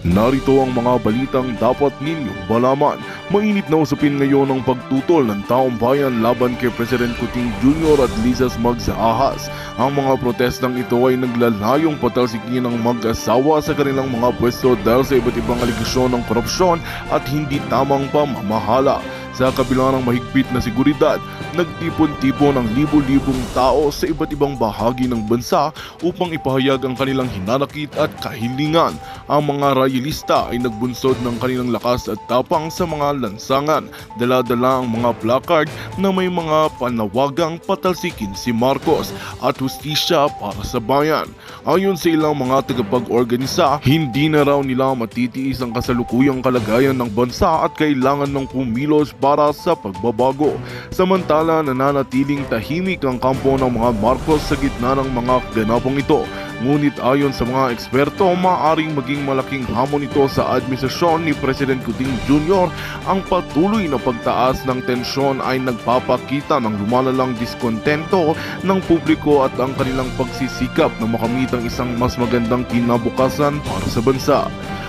Narito ang mga balitang dapat ninyong malaman. Mainit na usapin ngayon ang pagtutol ng taong bayan laban kay President Kuting Jr. at Liza Smags sa Ahas. Ang mga protestang ito ay naglalayong patalsikin ng mag-asawa sa kanilang mga pwesto dahil sa iba't ibang aligasyon ng korupsyon at hindi tamang pamamahala. Sa kabila ng mahigpit na seguridad, nagtipon-tipon ang libo-libong tao sa iba't ibang bahagi ng bansa upang ipahayag ang kanilang hinanakit at kahilingan. Ang mga rayilista ay nagbunsod ng kanilang lakas at tapang sa mga lansangan. Dala-dala ang mga placard na may mga panawagang patalsikin si Marcos at hustisya para sa bayan. Ayon sa ilang mga tagapag-organisa, hindi na raw nila matitiis ang kasalukuyang kalagayan ng bansa at kailangan ng kumilos para sa pagbabago. Samantala, nananatiling tahimik ang kampo ng mga Marcos sa gitna ng mga ganapong ito. Ngunit ayon sa mga eksperto, maaaring maging malaking hamon ito sa administrasyon ni President Kuting Jr. Ang patuloy na pagtaas ng tensyon ay nagpapakita ng lumalalang diskontento ng publiko at ang kanilang pagsisikap na makamit ang isang mas magandang kinabukasan para sa bansa.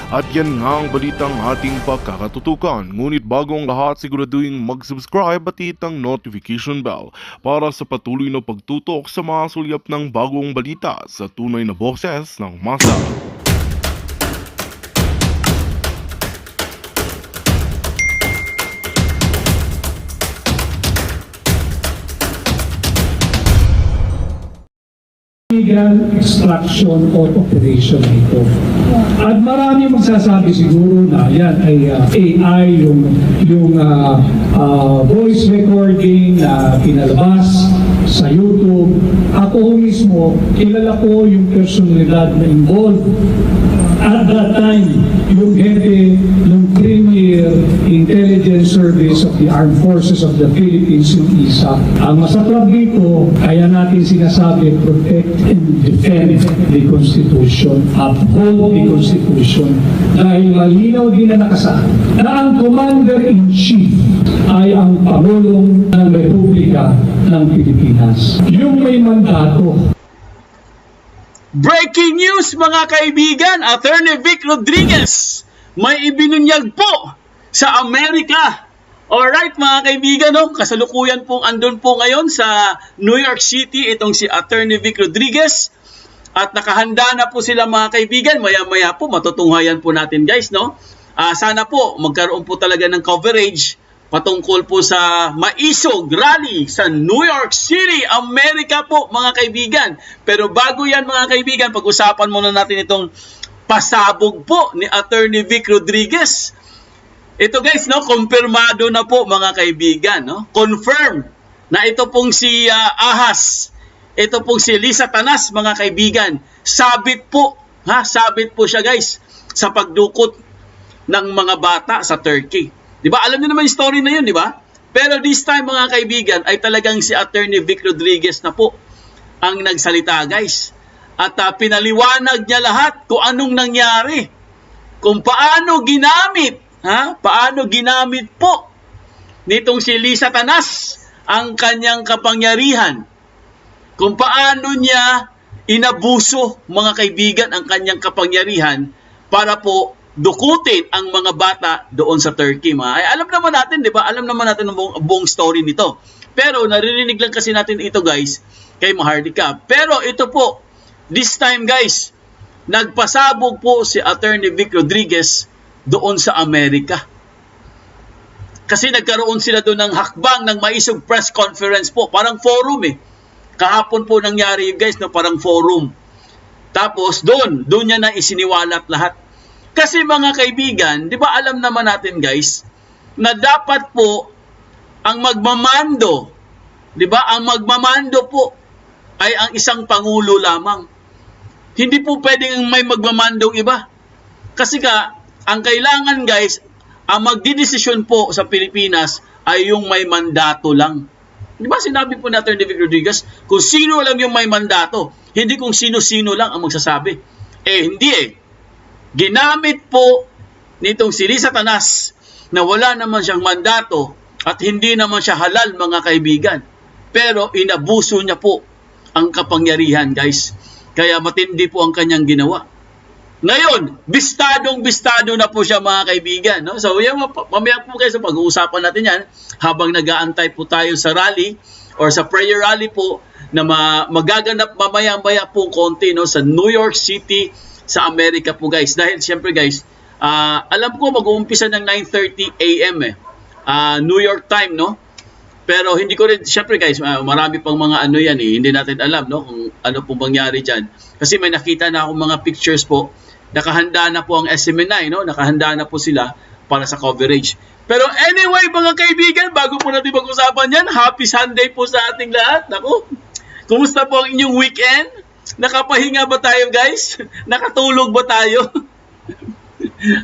At yan nga ang balitang ating pagkakatutukan. Ngunit bagong lahat, siguraduhin mag-subscribe at hit ang notification bell para sa patuloy na pagtutok sa mga sulyap ng bagong balita sa tunay na boses ng masa. Illegal extraction or operation ito. At marami magsasabi siguro na yan ay AI, yung voice recording na pinalabas sa YouTube. Ako mismo, kilala ko yung personalidad na involved. At that time, yung hepe ng Premier Intelligence Service of the Armed Forces of the Philippines, yung ISA. Ang masaklap dito, kaya natin sinasabi, protect and defend the Constitution, uphold the Constitution, dahil malinaw din na nakasaad na ang Commander-in-Chief ay ang Pangulong ng Republika ng Pilipinas. Yung may mandato. Breaking news mga kaibigan, Attorney Vic Rodriguez may ibinunyag po sa Amerika. Alright mga kaibigan, kasalukuyan pong andun po ngayon sa New York City itong si Attorney Vic Rodriguez at nakahanda na po sila mga kaibigan. Maya-maya po matutunghayan po natin guys, no? Sana po magkaroon po talaga ng coverage patungkol po sa Maisog Rally sa New York City, Amerika po mga kaibigan. Pero bago yan mga kaibigan, pag-usapan muna natin itong pasabog po ni Attorney Vic Rodriguez. Ito guys, kumpirmado na po mga kaibigan. Confirm na ito pong si Ahas, ito pong si Liza Tanas mga kaibigan. Sabit po siya guys sa pagdukot ng mga bata sa Turkey. Diba? Alam niyo naman yung story na yun, di ba? Pero this time mga kaibigan ay talagang si Attorney Vic Rodriguez na po ang nagsalita guys. At pinaliwanag niya lahat kung anong nangyari. Kung paano ginamit, paano ginamit po nitong si Liza Tanas ang kanyang kapangyarihan. Kung paano niya inabuso mga kaibigan ang kanyang kapangyarihan para po dukutin ang mga bata doon sa Turkey. Alam naman natin, di ba? Alam naman natin ang buong story nito. Pero naririnig lang kasi natin ito guys kay Mahardika. Pero ito po, this time guys, nagpasabog po si Attorney Vic Rodriguez doon sa Amerika. Kasi nagkaroon sila doon ng hakbang ng Maisog press conference po. Parang forum Kahapon po nangyari guys, parang forum. Tapos doon niya na isiniwalat lahat. Kasi mga kaibigan, di ba alam naman natin guys, na dapat po ang magmamando, di ba ang magmamando po ay ang isang pangulo lamang. Hindi po pwedeng may magmamandong iba. Kasi ang kailangan guys, ang magdidesisyon po sa Pilipinas ay yung may mandato lang. Di ba sinabi po natin ni Vic Rodriguez, kung sino lang yung may mandato, hindi kung sino-sino lang ang magsasabi. Hindi Ginamit po nitong si Liza Tanas na wala naman siyang mandato at hindi naman siya halal mga kaibigan. Pero inabuso niya po ang kapangyarihan guys. Kaya matindi po ang kanyang ginawa. Ngayon, bistado na po siya mga kaibigan. No? So, yan, mamaya po kayo sa pag-uusapan natin yan habang nag-aantay po tayo sa rally or sa prayer rally po na magaganap mamaya-maya po konti no, sa New York City sa Amerika po guys. Dahil siyempre guys, alam ko mag-uumpisa ng 9:30 a.m. New York time, no? Pero hindi ko rin, siyempre guys, marami pang mga ano yan eh, hindi natin alam no, kung ano po mangyari dyan. Kasi may nakita na akong mga pictures po, nakahanda na po ang SMNI, no? Nakahanda na po sila para sa coverage. Pero anyway mga kaibigan, bago po natin mag-usapan yan, happy Sunday po sa ating lahat. Naku, kumusta po ang inyong weekend? Nakapahinga ba tayo guys? Nakatulog ba tayo?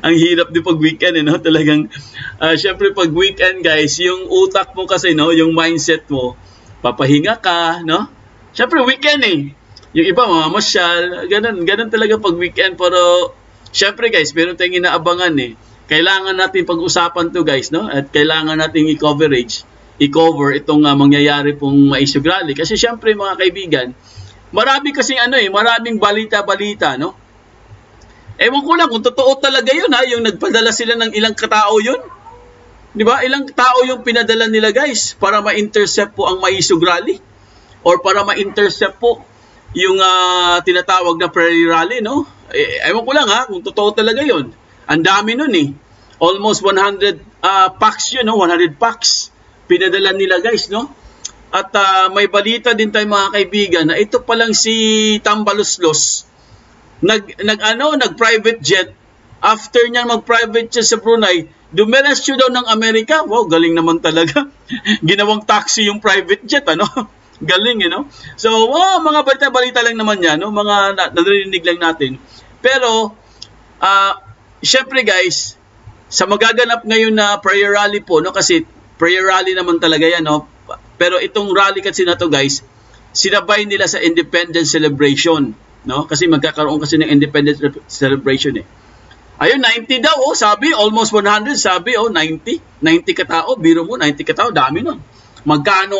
Ang hirap din pag weekend, no? Talagang, syempre pag weekend guys, yung utak mo kasi, no? Yung mindset mo, papahinga ka, no? Syempre weekend eh. Yung iba, mamamasyal, ganun talaga pag weekend. Pero, syempre guys, meron tayong inaabangan eh. Kailangan natin pag-usapan to guys, no? At kailangan natin i-cover itong mangyayari pong maisog rally. Kasi syempre mga kaibigan, marami kasing maraming balita-balita, no? Ewan ko lang kung totoo talaga yun ha, yung nagpadala sila ng ilang katao yun. Di ba? Ilang tao yung pinadala nila guys para ma-intercept po ang maisog rally or para ma-intercept po yung tinatawag na prayer rally, no? Ewan ko lang ha, kung totoo talaga yun. Ang dami nun eh. Almost 100 packs yun, no? 100 packs pinadala nila guys, no? At may balita din tayo mga kaibigan na ito palang si Tambaluslos nag-private jet. After niya mag-private jet sa Brunei, dumiretso daw ng Amerika. Wow, galing naman talaga. Ginawang taxi yung private jet, ano? Galing, you know? So, mga balita-balita lang naman yan, no? Mga narinig lang natin. Pero, syempre guys, sa magaganap ngayon na prayer rally po, no? Kasi prayer rally naman talaga yan, no? Pero itong rally kasi na to guys, sinabay nila sa Independence Celebration, no? Kasi magkakaroon kasi ng Independence Celebration eh. Ayun, 90 daw, sabi, almost 100, sabi, 90 katao, biro mo, 90 katao, dami nun. Magkano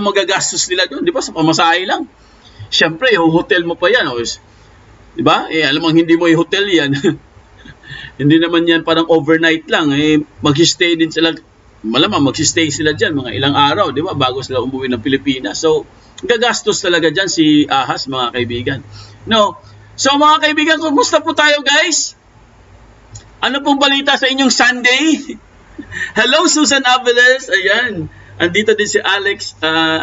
magagastos nila doon, di ba? Sa pamasahe lang. Siyempre, yung hotel mo pa yan, di ba? Alam mo, hindi mo yung hotel yan. Hindi naman yan parang overnight lang, mag-stay din sila, malamang mag-stay sila dyan, mga ilang araw, di ba? Bago sila umuwi ng Pilipinas. So, gagastos talaga dyan si Ahas, mga kaibigan. No? So, mga kaibigan, kumusta po tayo, guys? Ano pong balita sa inyong Sunday? Hello, Susan Aviles. Ayan. Andito din si Alex.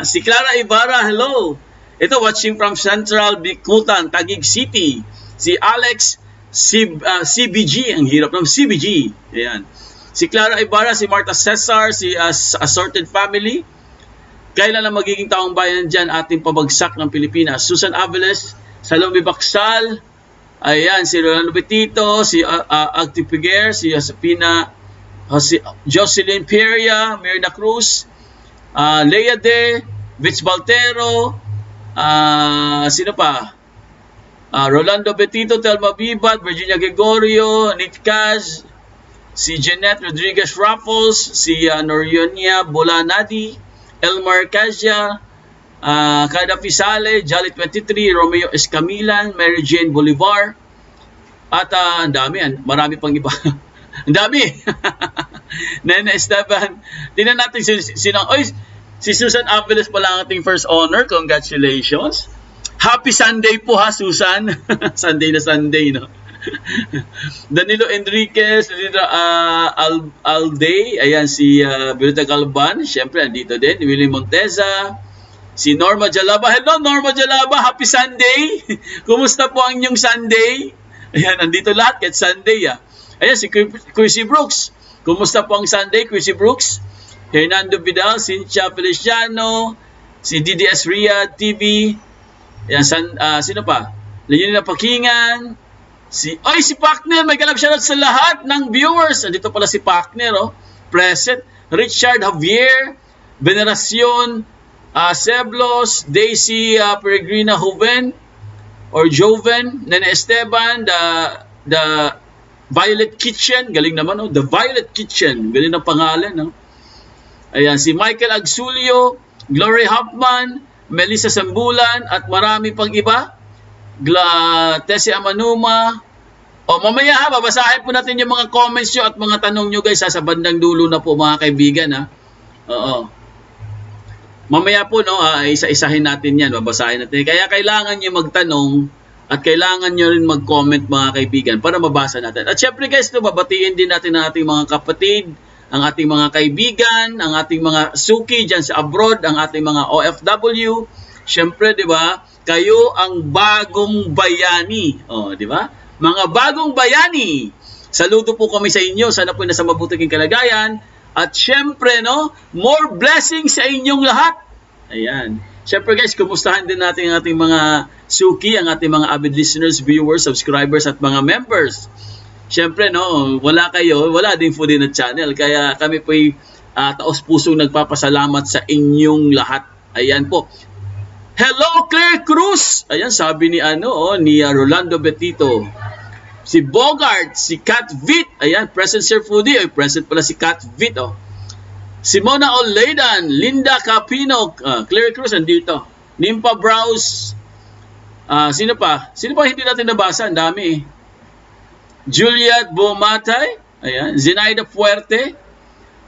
Si Clara Ibarra. Hello. Ito, watching from Central Bicutan, Taguig City. Si Alex CBG. Ang hirap ng CBG. Ayan. Si Clara Ibarra, si Marta Cesar, si Assorted Family. Kailan na magiging taong bayan dyan ating pabagsak ng Pilipinas? Susan Aviles, Salome Baksal, ayan, si Rolando Betito, si Agti Piguer, si Josepina, si Jocelyn Peria, Myrna Cruz, Lea De, Vitz Baltero, sino pa? Rolando Betito, Telma Bibat, Virginia Gregorio, Nick Kaz, si Jeanette Rodriguez Raffles, si Norionia Bolanadi, Elmar Cazia, Kada Fisale, Jolly 23, Romeo Escamilan, Mary Jane Bolivar, at ang dami, marami pang iba. Ang dami! Nene Esteban. Tingnan natin si Susan Aviles pala ang ating first honor. Congratulations! Happy Sunday po ha, Susan! Sunday na Sunday, no? Danilo Enriquez, Alday, ayan si Berta Galban, syempre andito din, Willie Monteza, si Norma Jalaba. Hello Norma Jalaba, happy Sunday. Kumusta po ang inyong Sunday? Ayan, andito lahat kahit Sunday Ayan si Chrissy Brooks. Kumusta po ang Sunday, Chrissy Brooks? Hernando Vidal, Cynthia Feliciano, si DDS Ria TV. Ayan, sino pa? Leonina Pakingan. Si Pakner, may ganap shoutout sa lahat ng viewers. Andito pala si Pakner, present. Richard Javier, Veneracion, Seblos, Daisy Peregrina Joven, Nene Esteban, the Violet Kitchen, galing naman, The Violet Kitchen, galing ng pangalan, Ayan, si Michael Agsulio, Glory Hoffman, Melissa Sambulan, at marami pang iba. Tessie Amanuma. O mamaya ha, babasahin po natin yung mga comments nyo at mga tanong nyo guys ha, sa bandang dulo na po mga kaibigan ha. Oo. Mamaya po no, isa-isahin natin yan, babasahin natin. Kaya kailangan nyo magtanong at kailangan nyo rin mag-comment mga kaibigan para mabasa natin. At syempre guys, no, babatiin din natin ang ating mga kapatid, ang ating mga kaibigan, ang ating mga suki dyan sa abroad, ang ating mga OFW. Syempre, di ba, kayo ang bagong bayani. O, di ba? Mga bagong bayani, saludo po kami sa inyo. Sana po nasa mabuting kalagayan. At syempre, no, more blessings sa inyong lahat. Ayan. Syempre guys, kumustahan din natin ang ating mga suki, ang ating mga avid listeners, viewers, subscribers, at mga members. Syempre, no, wala kayo, wala din po din na channel. Kaya kami po'y taos-pusong nagpapasalamat sa inyong lahat. Ayan po. Hello, Claire Cruz! Ayan, sabi ni ni Rolando Betito. Si Bogart, si Kat Vit. Ayan, present Sir Foodie. Ay, present pala si Kat Vit, oh. Simona Oledan, Linda Capino, Claire Cruz, andito. Nimpa Browse. Sino pa? Sino pa hindi natin nabasa? Ang dami, eh. Juliet Bumatay. Ayan, Zenaida Fuerte.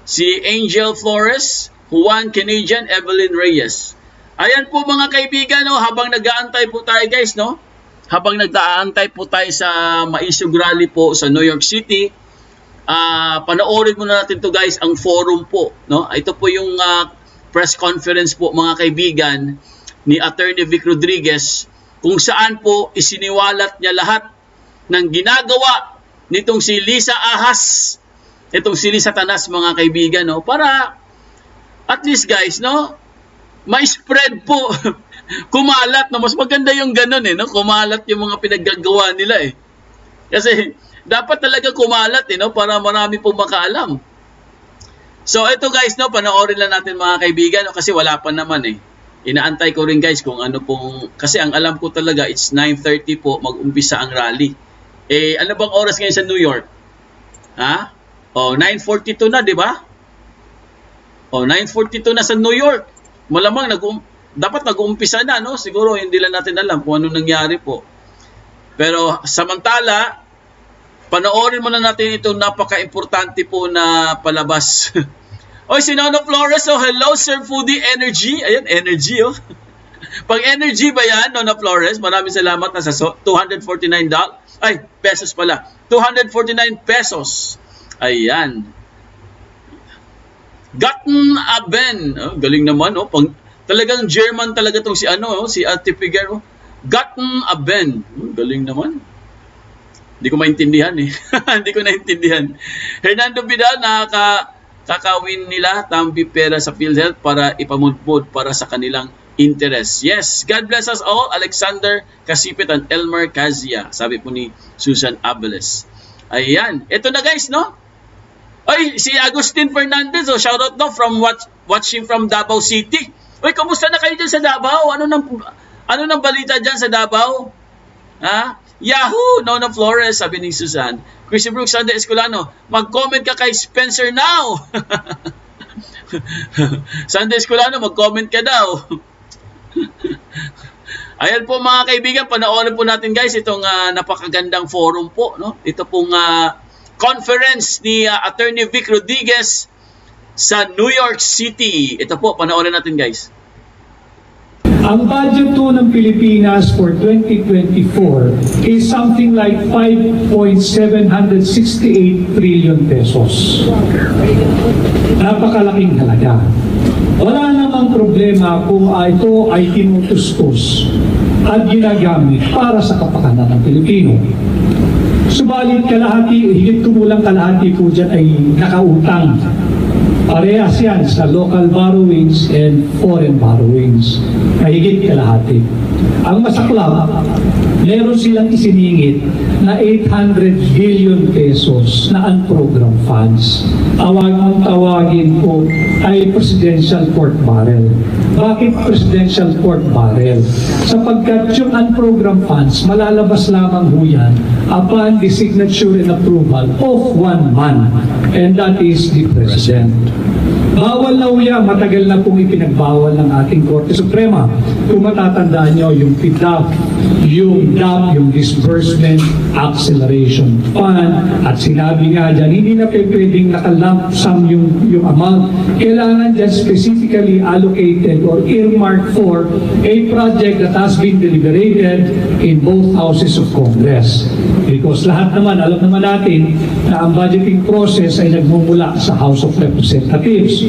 Si Angel Flores. Juan Canadian, Evelyn Reyes. Ayan po mga kaibigan, no, habang nag-aantay po tayo guys, no? Habang nag-aantay po tayo sa Maisog Rally po sa New York City, panoorin muna natin to guys, ang forum po, no? Ito po yung press conference po mga kaibigan ni Attorney Vic Rodriguez, kung saan po isiniwalat niya lahat ng ginagawa nitong si Lisa Ahas, itong si Lisa Tanas mga kaibigan, no? Para at least guys, no, may spread po, kumalat, no? Mas maganda yung ganun, no? Kumalat yung mga pinaggagawa nila, eh. Kasi, dapat talaga kumalat, no? Para marami pong makaalam. So, ito guys, no? Panoorin lang natin mga kaibigan, no? Kasi wala pa naman, eh. Inaantay ko rin guys kung ano pong, kasi ang alam ko talaga, it's 9:30 po, mag-umpisa ang rally. Eh, ano bang oras ngayon sa New York? Ha? O, 9:42 na, di ba? O, 9:42 na sa New York. Malamang dapat nag-uumpisa na, no? Siguro hindi lang natin alam kung ano nangyari po. Pero samantala, panoorin muna natin itong napaka-importante po na palabas. Oy, si Nono Flores, oh, hello Sir Foodie Energy. Ayan, energy, oh. Pag energy ba yan, Nono Flores? Maraming salamat na sa $249. Ay, pesos pala. 249 pesos. Ayan. Gatten Aben. Oh, galing naman, oh. Talagang German talaga tong si si Ate Figueroa. Gatten Aben. Oh, galing naman. Hindi ko maintindihan, eh. Hindi ko naintindihan. Hernando Vidal, kakawin nila tambi pera sa PhilHealth para ipamudpod para sa kanilang interest. Yes, God bless us all. Alexander Kasipit and Elmer Kazia. Sabi po ni Susan Abeles. Ayan. Ito na guys, no? Ay, si Agustin Fernandez, shoutout no, from watching from Davao City. Uy, kamusta na kayo dyan sa Davao? Ano nang balita dyan sa Davao? Ha? Yahoo! Nona Flores, sabi ni Susan. Chrissy Brooks, Sunday Escolano, mag-comment ka kay Spencer now! Sunday Escolano, mag-comment ka daw. Ayan po mga kaibigan, panoorin po natin guys itong napakagandang forum po, no? Ito pong conference ni Attorney Vic Rodriguez sa New York City. Ito po, panoorin natin guys. Ang budget po ng Pilipinas for 2024 is something like 5.768 trillion pesos. Napakalaking halaga. Wala namang problema kung ito ay tinutustos at ginagamit para sa kapakanan ng Pilipino. Subalit higit kumulang kalahati po dyan ay nakautang. Parehas yan sa local borrowings and foreign borrowings. Mahigit kalahati. Ang masaklap, meron silang isiningit na 800 billion pesos na unprogrammed funds. Ang tawagin po ay Presidential Court Barrel. Bakit Presidential Court Barrel? Sapagkat yung unprogrammed funds, malalabas lamang ho yan upon the signature and approval of one man, and that is the President. Bawal na uya, matagal na pong ipinagbawal ng ating Korte Suprema. Kung matatandaan nyo, yung PIDAF yung DAP, yung Disbursement Acceleration Fund, at sinabi nga dyan, hindi na pwedeng nakalump sum yung amount. Kailangan dyan specifically allocated or earmarked for a project that has been deliberated in both houses of Congress. Because lahat naman, alam naman natin na ang budgeting process ay nagmumula sa House of Representatives.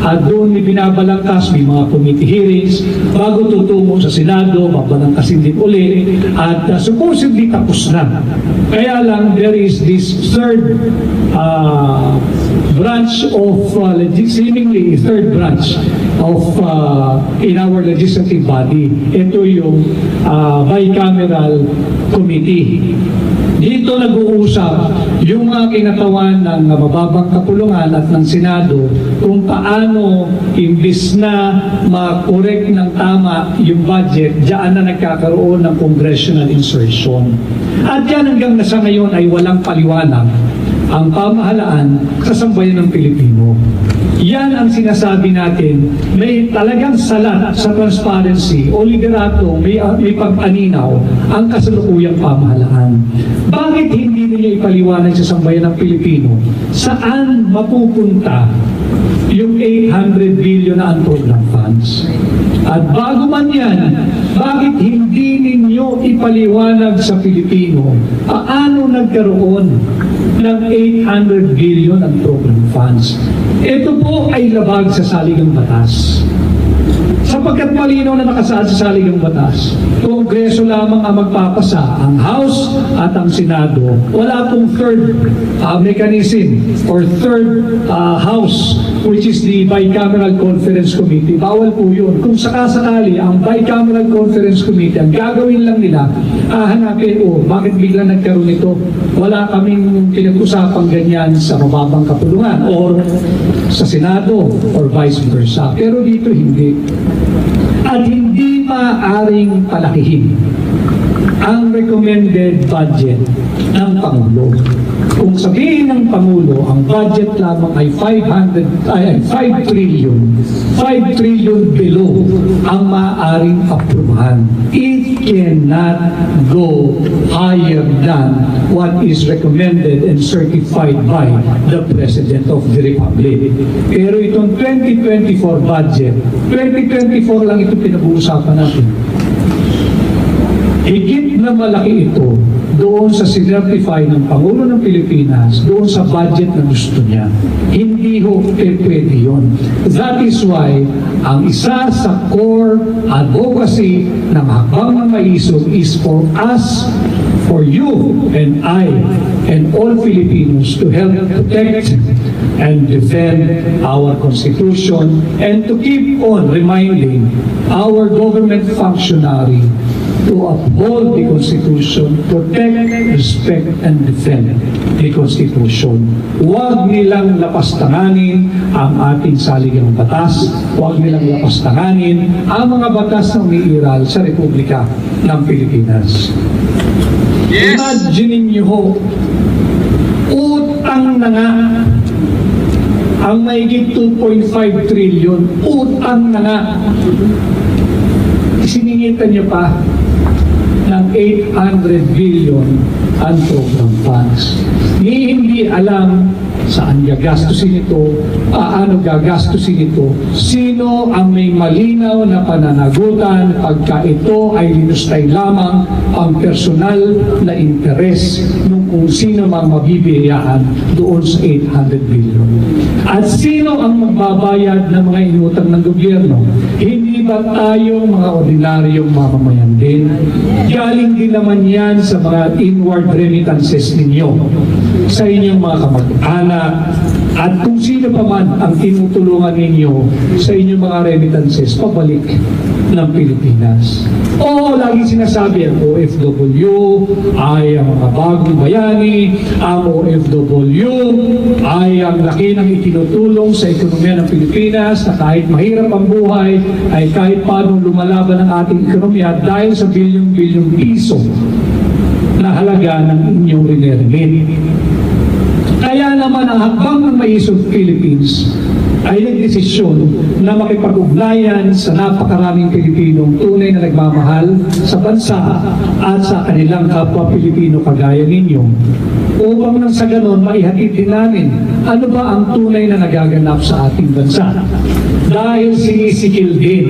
At doon may binabalangkas, may mga committee hearings, bago tutungo sa Senado, babalangkasin din uli, at supposedly tapos na. Kaya lang, there is this third branch of, seemingly third branch of in our legislative body. Ito yung bicameral committee. Dito nag-uusap yung mga kinatawan ng mababang kapulungan at ng Senado kung paano imbis na ma-correct ng tama yung budget, diyan na nagkakaroon ng congressional insertion. At yan hanggang nasa ngayon ay walang paliwanag ang pamahalaan sa sambayan ng Pilipino. Yan ang sinasabi natin, may talagang salat sa transparency o liderato, may pag-aninaw ang kasalukuyang pamahalaan. Bakit hindi ninyo ipaliwanag sa sambayan ng Pilipino saan mapupunta yung 800 billion na unprogrammed funds? At bago man yan, bakit hindi ninyo ipaliwanag sa Pilipino paano nagkaroon ng 800 billion ang program funds? Ito po ay labag sa saligang batas. Sapagkat malinaw na nakasaad sa saligang batas, Kongreso lamang ang magpapasa, ang House at ang Senado. Wala pong third mechanism or third House, which is the Bicameral Conference Committee. Bawal po yun. Kung sakasakali, ang Bicameral Conference Committee, ang gagawin lang nila, hanapin, bakit bigla nagkaroon ito? Wala kaming pinag-usapang ganyan sa mababang kapulungan or sa Senado or vice versa. Pero dito hindi. At hindi maaaring palakihin ang recommended budget ng Pangulo. Kung sabihin ng Pangulo, ang budget lamang ay 5 trillion below ang maaaring aprubahan. It cannot go higher than what is recommended and certified by the President of the Republic. Pero itong 2024 budget, 2024 lang ito pinag-uusapan natin. Higit na malaki ito doon sa sinertify ng Pangulo ng Pilipinas, doon sa budget na gusto niya. Hindi ho pwede yun. That is why ang isa sa core advocacy ng hakbang ng maisog is for us, for you and I and all Filipinos to help protect and defend our Constitution and to keep on reminding our government functionary to uphold the Constitution, protect, respect, and defend the Constitution. Huwag nilang lapastanganin ang ating saligang batas, huwag nilang lapastanganin ang mga batas na umiiral sa Republika ng Pilipinas. Yes! Imagine niyo ho, utang na nga ang mahigit 2.5 trillion, utang na nga. Siningitan niyo pa ng 800 billion unprogrammed funds. Hindi alam saan gagastusin ito, paano gagastusin ito, sino ang may malinaw na pananagutan pagka ito ay linustay lamang ang personal na interes ng kung sino mang mabibiyayaan doon sa 800 billion. At sino ang magbabayad ng mga inutang ng gobyerno? Hindi ba tayo mga ordinaryong mamamayan din? Galing din naman yan sa mga inward remittances ninyo, sa inyong mga kamag-anak, at kung sino pa man ang tinutulungan ninyo sa inyong mga remittances pabalik ng Pilipinas. Oo, lagi sinasabi ang OFW ay ang mga bagong bayani, ang OFW ay ang laki ng itinutulong sa ekonomiya ng Pilipinas na kahit mahirap ang buhay ay kahit paano lumalaban ang ating ekonomiya dahil sa bilyong-bilyong piso na halaga ng inyong rineremit. Kaya naman naman ang Hakbang ng Maisog Philippines ay nagdesisyon na makipag-ugnayan sa napakaraming Pilipinong tunay na nagmamahal sa bansa at sa kanilang kapwa Pilipino kagaya ninyo upang nang sa ganon maihatid din namin ano ba ang tunay na nagaganap sa ating bansa. Dahil sinisikil din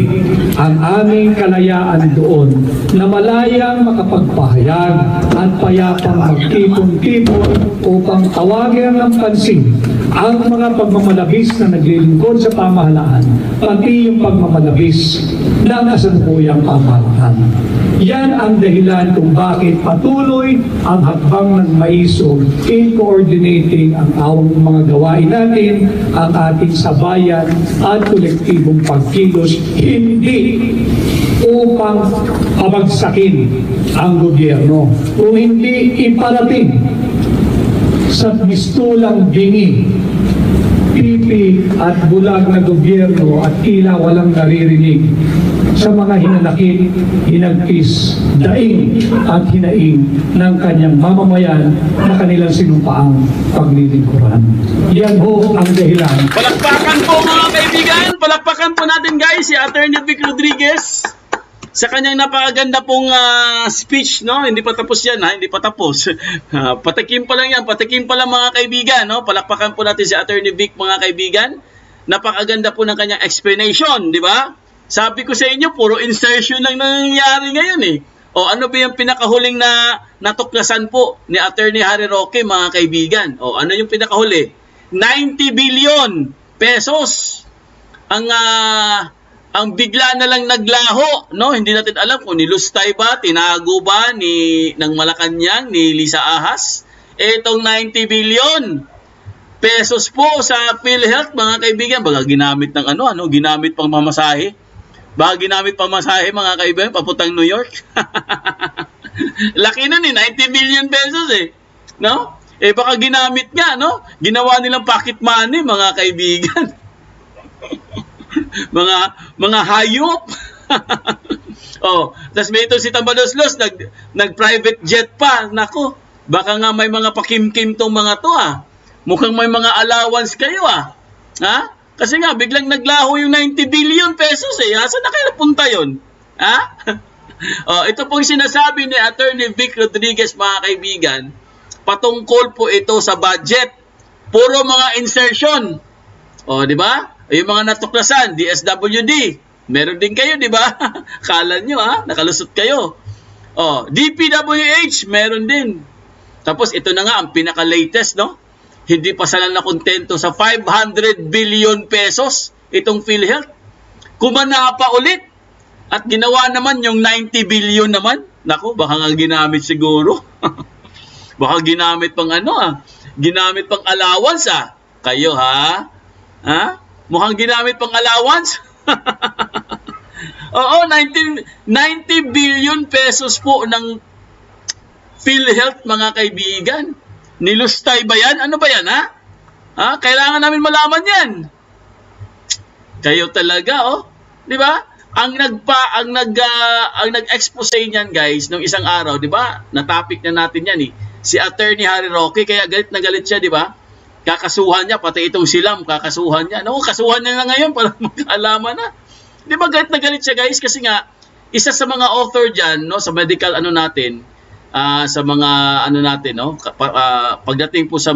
ang aming kalayaan doon na malayang makapagpahayag at payapang magtipon-tipon upang tawagin ng pansin ang mga pagmamalabis na naglilingkod sa pamahalaan, pati yung pagmamalabis ng kasalukuyang pamahalaan. Yan ang dahilan kung bakit patuloy ang Hakbang ng Maisog in coordinating ang awang mga gawain natin, ang ating sabayan at kolektibong pagkilos, hindi upang pabagsakin ang gobyerno, kung hindi iparating sa mistulang bingi, pipi at bulag na gobyerno at tila walang naririnig sa mga hinanakit, hinagpis, daing at hinaing ng kanyang mamamayan na kanilang sinumpaang paglilingkuran. Yan ho ang dahilan. Palakpakan po mga kaibigan, palakpakan po natin guys si Attorney Vic Rodriguez sa kanyang napakaganda pong speech, no? Hindi pa tapos yan, ha? Hindi pa tapos. Patikim pa lang yan, patikim pa lang mga kaibigan, no? Palakpakan po natin si Attorney Vic mga kaibigan. Napakaganda po ng kanyang explanation, di ba? Sabi ko sa inyo, puro insertion lang nangyayari ngayon eh. O ano ba yung pinakahuling na natuklasan po ni Attorney Harry Roque mga kaibigan? O ano yung pinakahuli? 90 billion pesos ang bigla na lang naglaho, no? Hindi natin alam kung nilustay ba, tinago ba ng Malacanang ni Lisa Ahas. Etong 90 billion pesos po sa PhilHealth mga kaibigan, baga ginamit ng ginamit pang mamasahe. Baka ginamit pang masahe mga kaibigan papuntang New York. Laki nun 90 billion pesos eh, no? Baka ginamit nga, no? Ginawa nilang pocket money mga kaibigan. mga hayop. Oh, tas may ito si Tambaloslos nag-private jet pa. Nako, baka nga may mga pakimkim tong mga to Mukhang may mga allowance kayo Ha? Kasi nga biglang naglaho yung 90 billion pesos Saan na kayo napunta yun? Ha? Oh, ito pong sinasabi ni Attorney Vic Rodriguez mga kaibigan, patungkol po ito sa budget. Puro mga insertion. Oh, di ba? Yung mga natuklasan, DSWD, meron din kayo, di ba? Kala nyo, nakalusot kayo. Oh, DPWH, meron din. Tapos ito na nga ang pinaka-latest, no? Hindi pa sila nakontento sa 500 billion pesos itong PhilHealth. Kumana pa ulit at ginawa naman yung 90 billion naman. Naku, baka nga ginamit siguro. Baka ginamit pang ginamit pang allowance Kayo Mukhang ginamit pang allowance. Oo, 90 billion pesos po ng PhilHealth mga kaibigan. Nilustay ba yan? Ano ba yan Kailangan namin malaman yan. Kayo talaga, di ba? Ang nag-expose niyan guys nung isang araw, di ba? Na-topic na natin yan si Attorney Harry Roque, kaya galit na galit siya, di ba? Kakasuhan niya, pati itong silam, kakasuhan niya. No, kasuhan niya na ngayon para magkaalaman na. Di ba galit na galit siya guys? Kasi nga, isa sa mga author dyan, no, sa medical natin, sa mga natin, no, pagdating po sa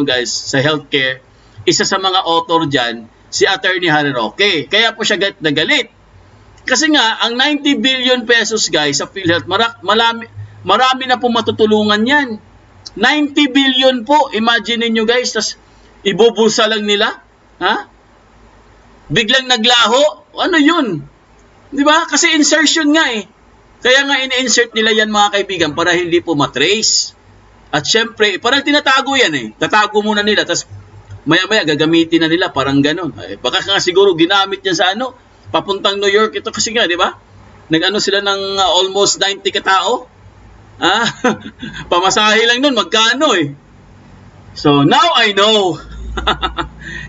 guys, sa healthcare, isa sa mga author dyan, si Attorney Harry Roque. Kaya po siya galit na galit. Kasi nga, ang 90 billion pesos guys sa PhilHealth, marami na po matutulungan yan. 90 billion po, imagine niyo guys, tas ibubulsa lang nila, biglang naglaho, ano yun? Di ba? Kasi insertion nga Kaya nga in-insert nila yan mga kaibigan para hindi po matrace. At syempre, parang tinatago yan Tatago muna nila, tas maya-maya gagamitin na nila, parang ganon. Baka nga siguro ginamit yan sa papuntang New York ito kasi nga, di ba? Nag-ano sila ng almost 90 katao. Pamasahe lang nun, magkano So, now I know.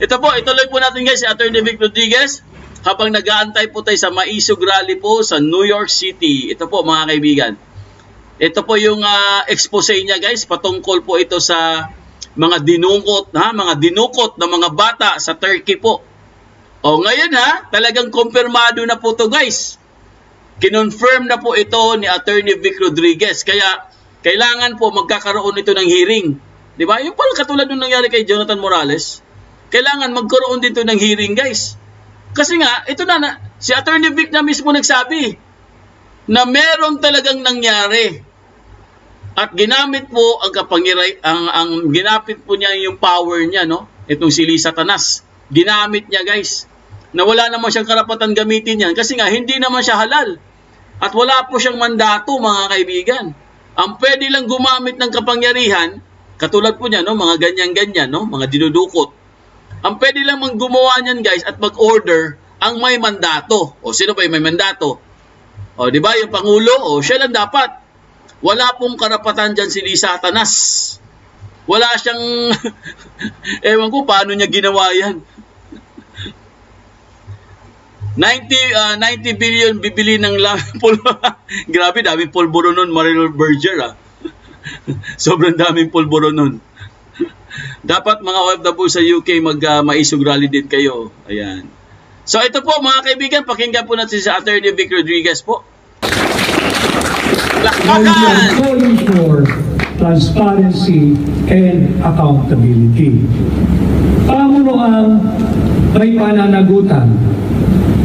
Ito po, ituloy po natin guys si Attorney Vic Rodriguez habang nag-aantay po tayo sa Maisog Rally po sa New York City. Ito po mga kaibigan. Ito po yung expose niya guys, patungkol po ito sa mga dinukot, mga dinukot na mga bata sa Turkey po. O ngayon talagang kumpirmado na po to guys. Kinonfirm na po ito ni Attorney Vic Rodriguez. Kaya kailangan po magkakaroon ito ng hearing. Di ba? Yung parang katulad nung nangyari kay Jonathan Morales. Kailangan magkaroon dito ng hearing guys. Kasi nga, ito si Attorney Vic na mismo nagsabi na meron talagang nangyari. At ginamit po ang ginamit po niya yung power niya, no? Itong si Lisa Tanas. Ginamit niya guys. Na wala naman siyang karapatan gamitin yan kasi nga hindi naman siya halal. At wala po siyang mandato mga kaibigan. Ang pwede lang gumamit ng kapangyarihan, katulad po niya, no? Mga ganyan-ganyan, no? Mga dinudukot. Ang pwede lang gumawa niyan guys at mag-order ang may mandato. O sino ba yung may mandato? O di ba yung Pangulo? O siya lang dapat. Wala pong karapatan dyan si Lisa Tanas. Wala siyang ewan ko paano niya ginawa yan. 90 billion bibili ng grabe, daming pulburo nun, Marilo Berger Sobrang daming pulburo nun. Dapat mga OFW sa UK maisog rally din kayo. Ayan. So ito po mga kaibigan, pakinggan po natin si Attorney Vic Rodriguez po. We are Lakbakan! calling for transparency and accountability. Pamunuan may pananagutan.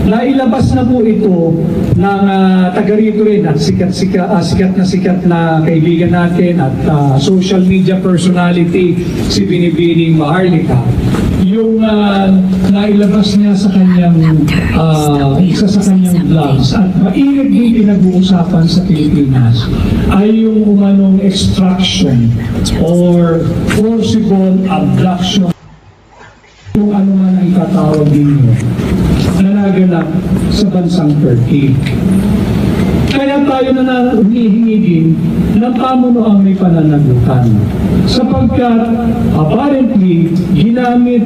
Nailabas na po ito ng taga rito rin at sikat na kaibigan natin at social media personality si Binibining Maharlika. Yung nailabas niya sa kanyang isa sa kanyang vlogs at mainit din pinag-uusapan sa Pilipinas ay yung umanong extraction or forcible abduction, kung ano man ang itatawag ninyo, na naganap sa bansang Turkey. Kaya tayo na humihingi din ng pamunuan may pananagutan. Sapagkat apparently ginamit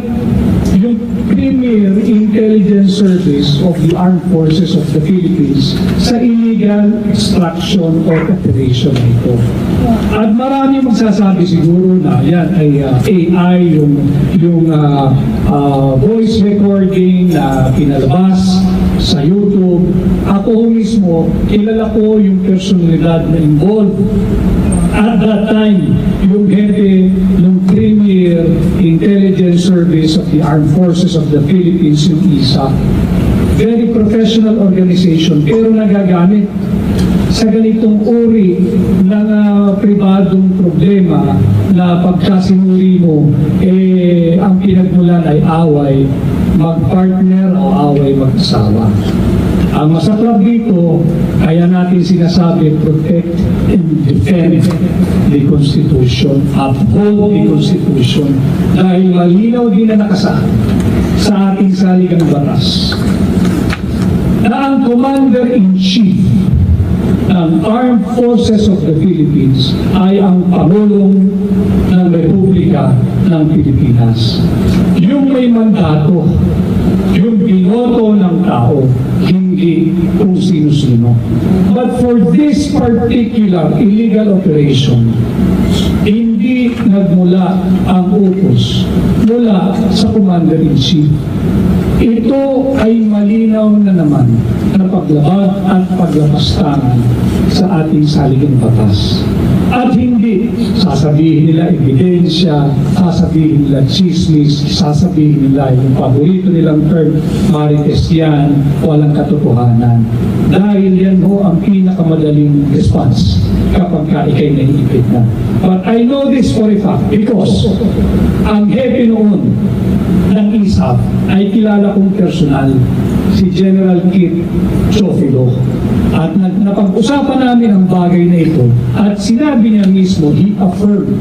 yung Premier Intelligence Service of the Armed Forces of the Philippines sa illegal extraction or operation ito. At marami magsasabi siguro na yan ay AI, yung voice recording na pinalabas sa YouTube. Ako mismo, kilala ko yung personalidad na involved. At that time, yung hepe ng Premier Intelligence Service of the Armed Forces of the Philippines, yung ISA. Very professional organization, pero nagagamit sa ganitong uri ng pribadong problema na pagkasinuri mo, ang pinagmulan ay away mag-partner o away mag-asawa. Ang masaklap dito, kaya natin sinasabi, protect and defend the Constitution, uphold the Constitution, dahil malinaw din na nakasaad sa ating saligang batas na ang Commander-in-Chief ng Armed Forces of the Philippines ay ang Pangulong ng Republika ng Pilipinas. Yung may mandato, yung binoto ng tao, hindi kung sino-sino. But for this particular illegal operation, hindi nagmula ang utos mula sa Commander-in-Chief. Ito ay malinaw na naman na paglabag at paglapastangan sa ating saligang batas. At hindi sasabihin nila ebidensya, sasabihin nila chismis, sasabihin nila yung paborito nilang term, marites yan, walang katotohanan. Dahil yan ho ang pinakamadaling response kapag ikay naiipit na. But I know this for a fact because ang hepe noon ng ISAF ay kilala kong personal, si General Kit Chofilo. At napag-usapan namin ang bagay na ito at sinabi niya mismo, he affirmed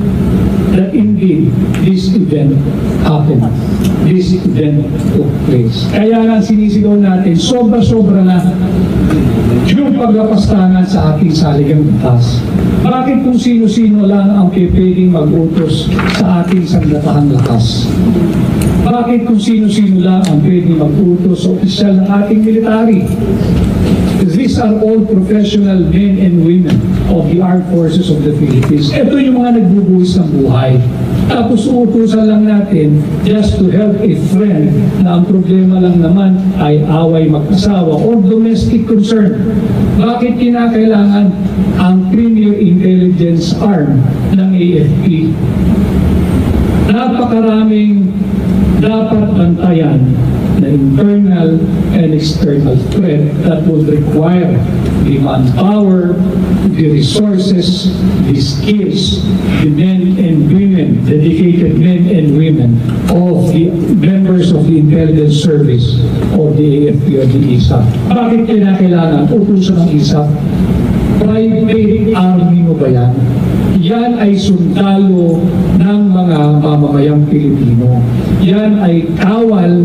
that indeed this event happened. This event took place. Kaya nga sinisigaw natin, sobra-sobra na yung paglapastangan sa ating saligang batas. Bakit kung sino-sino lang ang pwedeng mag-utos sa ating sanglatahang lakas? Bakit kung sino-sino lang ang pwedeng mag-utos sa opisyal ng ating military? These are all professional men and women of the Armed Forces of the Philippines. Ito yung mga nagbubuhis ng buhay. Tapos uutusan lang natin just to help a friend na ang problema lang naman ay away mag-asawa or domestic concern. Bakit kinakailangan ang Premier Intelligence Arm ng AFP? Napakaraming dapat bantayan na internal and external threat that would require the manpower, the resources, the skills, the men and women, dedicated men and women of the members of the intelligence service of the AFP or the ISAF. Bakit kailangan utusan ng ISAF? Private army mo ba yan? Yan ay sundalo ng mga mamamayang Pilipino. Yan ay kawal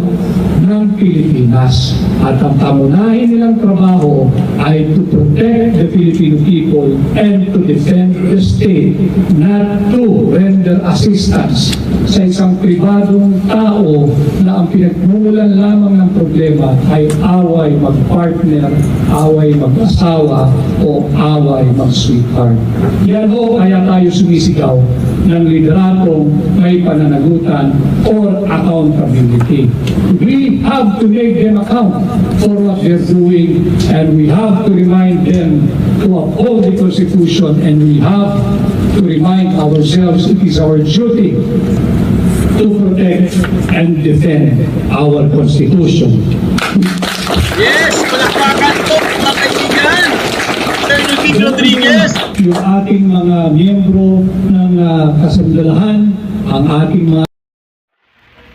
ng Pilipinas. At ang pamunahin nilang trabaho ay to protect the Filipino people and to defend the state, not to render assistance sa isang pribadong tao na ang pinagmumulan lamang ng problema ay away mag-partner, away mag-asawa, o away mag-sweetheart. Yan ho kaya tayo sumisigaw ng lideratong may pananagutan or accountability. We have to make them account for what they're doing, and we have to remind them to uphold the Constitution, and we have to remind ourselves it is our duty to protect and defend our Constitution. Yes, palakpakan po mga kaibigan. Attorney Vic Rodriguez. Yung ating mga miyembro ng kasundalahan, ang ating mga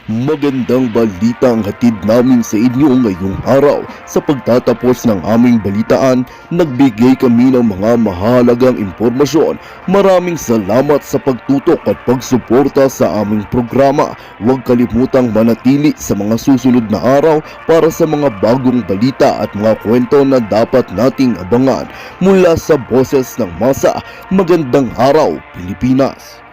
Magandang balita ang hatid namin sa inyo ngayong araw. Sa pagtatapos ng aming balitaan, nagbigay kami ng mga mahalagang impormasyon. Maraming salamat sa pagtutok at pagsuporta sa aming programa. Huwag kalimutang manatili sa mga susunod na araw para sa mga bagong balita at mga kwento na dapat nating abangan. Mula sa Boses ng Masa, magandang araw Pilipinas!